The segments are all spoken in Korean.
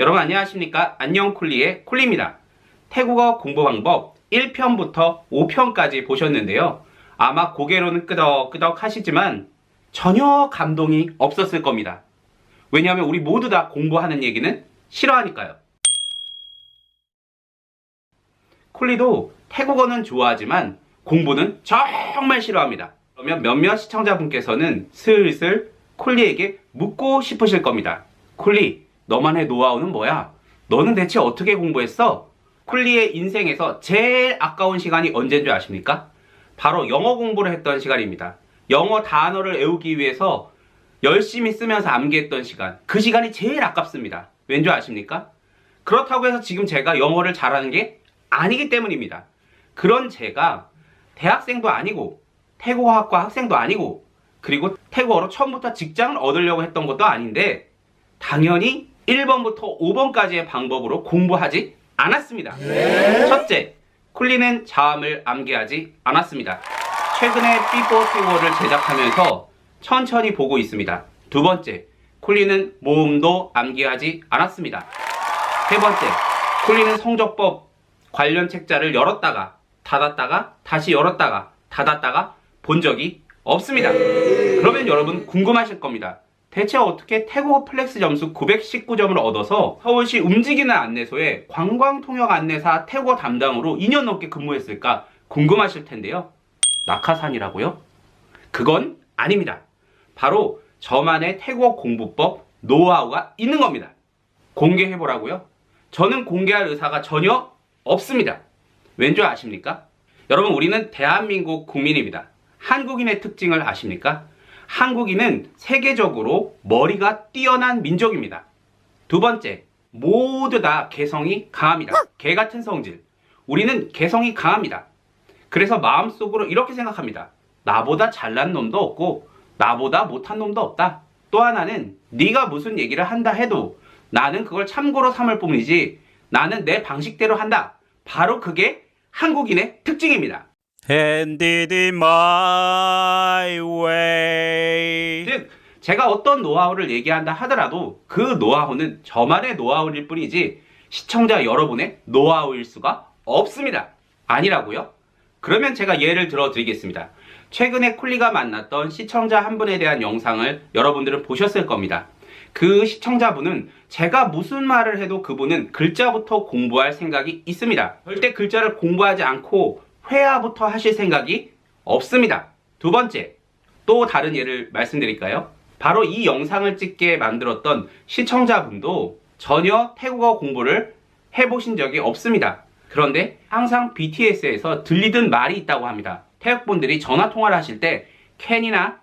여러분 안녕하십니까? 안녕 쿨리의 쿨리입니다. 태국어 공부 방법 1편부터 5편까지 보셨는데요. 아마 고개로는 끄덕끄덕 하시지만 전혀 감동이 없었을 겁니다. 왜냐하면 우리 모두 다 공부하는 얘기는 싫어하니까요. 쿨리도 태국어는 좋아하지만 공부는 정말 싫어합니다. 그러면 몇몇 시청자분께서는 슬슬 쿨리에게 묻고 싶으실 겁니다. 쿨리, 너만의 노하우는 뭐야? 너는 대체 어떻게 공부했어? 쿨리의 인생에서 제일 아까운 시간이 언제인 줄 아십니까? 바로 영어 공부를 했던 시간입니다. 영어 단어를 외우기 위해서 열심히 쓰면서 암기했던 시간. 그 시간이 제일 아깝습니다. 왠 줄 아십니까? 그렇다고 해서 지금 제가 영어를 잘하는 게 아니기 때문입니다. 그런 제가 대학생도 아니고 태국어학과 학생도 아니고 그리고 태국어로 처음부터 직장을 얻으려고 했던 것도 아닌데 당연히 1번부터 5번까지의 방법으로 공부하지 않았습니다. 첫째, 쿨리는 자음을 암기하지 않았습니다. 최근에 삐뽀 태국어를 제작하면서 천천히 보고 있습니다. 두 번째, 쿨리는 모음도 암기하지 않았습니다. 세 번째, 쿨리는 성적법 관련 책자를 열었다가 닫았다가 다시 열었다가 닫았다가 본 적이 없습니다. 그러면 여러분 궁금하실 겁니다. 대체 어떻게 태국어 플렉스 점수 919점을 얻어서 서울시 움직이는 안내소에 관광통역 안내사 태국어 담당으로 2년 넘게 근무했을까 궁금하실 텐데요. 낙하산이라고요? 그건 아닙니다. 바로 저만의 태국어 공부법 노하우가 있는 겁니다. 공개해보라고요? 저는 공개할 의사가 전혀 없습니다. 왠 줄 아십니까? 여러분, 우리는 대한민국 국민입니다. 한국인의 특징을 아십니까? 한국인은 세계적으로 머리가 뛰어난 민족입니다. 두 번째, 모두 다 개성이 강합니다. 개 같은 성질. 우리는 개성이 강합니다. 그래서 마음속으로 이렇게 생각합니다. 나보다 잘난 놈도 없고 나보다 못한 놈도 없다. 또 하나는 네가 무슨 얘기를 한다 해도 나는 그걸 참고로 삼을 뿐이지 나는 내 방식대로 한다. 바로 그게 한국인의 특징입니다. And did it my way. 즉, 제가 어떤 노하우를 얘기한다 하더라도 그 노하우는 저만의 노하우일 뿐이지 시청자 여러분의 노하우일 수가 없습니다. 아니라고요? 그러면 제가 예를 들어 드리겠습니다. 최근에 쿨리가 만났던 시청자 한 분에 대한 영상을 여러분들은 보셨을 겁니다. 그 시청자분은 제가 무슨 말을 해도 그분은 글자부터 공부할 생각이 있습니다. 절대 글자를 공부하지 않고 회화부터 하실 생각이 없습니다. 두 번째, 또 다른 예를 말씀드릴까요? 바로 이 영상을 찍게 만들었던 시청자분도 전혀 태국어 공부를 해보신 적이 없습니다. 그런데 항상 BTS에서 들리던 말이 있다고 합니다. 태국분들이 전화통화를 하실 때 캔이나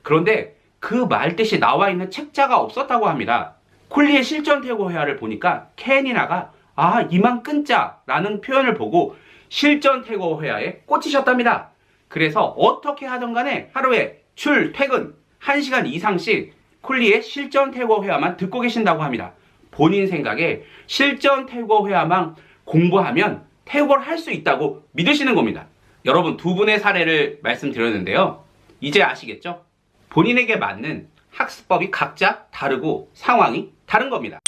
그런데 그 말 뜻이 나와 있는 책자가 없었다고 합니다. 쿨리의 실전 태국어 회화를 보니까 캔이나가 이만 끊자 라는 표현을 보고 실전 태국어 회화에 꽂히셨답니다. 그래서 어떻게 하든 간에 하루에 출퇴근 1시간 이상씩 쿨리의 실전 태국어 회화만 듣고 계신다고 합니다. 본인 생각에 실전 태국어 회화만 공부하면 태국어를 할 수 있다고 믿으시는 겁니다. 여러분, 두 분의 사례를 말씀드렸는데요. 이제 아시겠죠? 본인에게 맞는 학습법이 각자 다르고 상황이 다른 겁니다.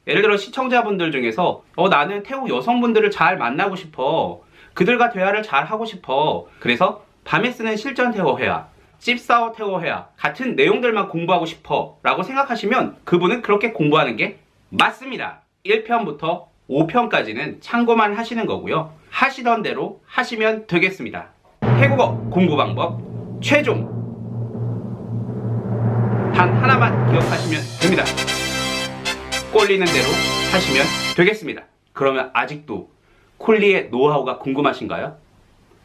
예를 들어 시청자분들 중에서 나는 태국 여성분들을 잘 만나고 싶어. 그들과 대화를 잘 하고 싶어. 그래서 밤에 쓰는 실전 태국어 회화, 찝사오 태국어 회화 같은 내용들만 공부하고 싶어 라고 생각하시면 그분은 그렇게 공부하는 게 맞습니다. 1편부터 5편까지는 참고만 하시는 거고요. 하시던 대로 하시면 되겠습니다. 태국어 공부 방법 최종 단 하나만 기억하시면 됩니다. 꼴리는 대로 하시면 되겠습니다. 그러면 아직도 쿨리의 노하우가 궁금하신가요?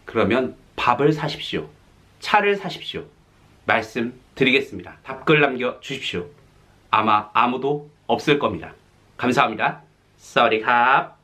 그러면 밥을 사십시오. 차를 사십시오. 말씀드리겠습니다. 답글 남겨주십시오. 아마 아무도 없을 겁니다. 감사합니다. 사와디캅.